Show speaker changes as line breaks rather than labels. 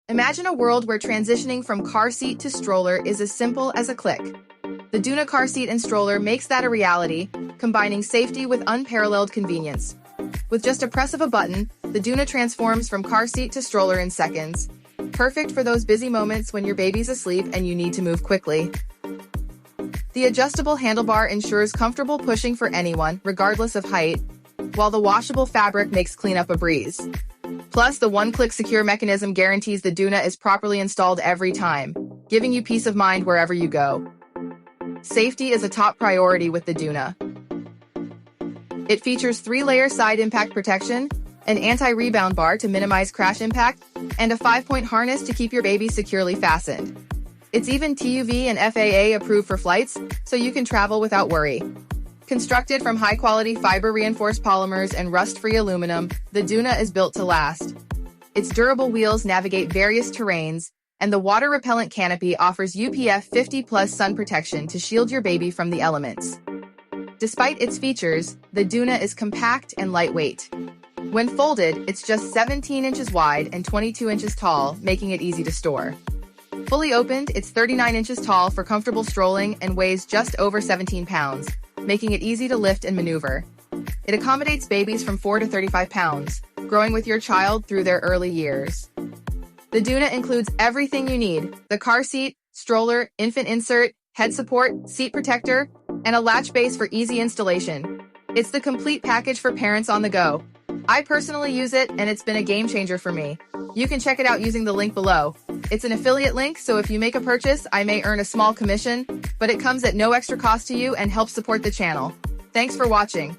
Imagine a world where transitioning from car seat to stroller is as simple as a click. The Doona car seat and stroller makes that a reality, combining safety with unparalleled convenience. With just a press of a button, the Doona transforms from car seat to stroller in seconds. Perfect for those busy moments when your baby's asleep and you need to move quickly. The adjustable handlebar ensures comfortable pushing for anyone, regardless of height, while the washable fabric makes cleanup a breeze. Plus, the one-click secure mechanism guarantees the Doona is properly installed every time, giving you peace of mind wherever you go. Safety is a top priority with the Doona. It features 3-layer side impact protection, an anti-rebound bar to minimize crash impact, and a 5-point harness to keep your baby securely fastened. It's even TÜV and FAA approved for flights, so you can travel without worry. Constructed from high-quality fiber-reinforced polymers and rust-free aluminum, the Doona is built to last. Its durable wheels navigate various terrains, and the water-repellent canopy offers UPF 50+ sun protection to shield your baby from the elements. Despite its features, the Doona is compact and lightweight. When folded, it's just 17 inches wide and 22 inches tall, making it easy to store. Fully opened, it's 39 inches tall for comfortable strolling and weighs just over 17 pounds, making it easy to lift and maneuver. It accommodates babies from 4 to 35 pounds, growing with your child through their early years. The Doona includes everything you need: the car seat, stroller, infant insert, head support, seat protector, and a latch base for easy installation. It's the complete package for parents on the go. I personally use it, and it's been a game changer for me. You can check it out using the link below. It's an affiliate link, so if you make a purchase, I may earn a small commission, but it comes at no extra cost to you and helps support the channel. Thanks for watching.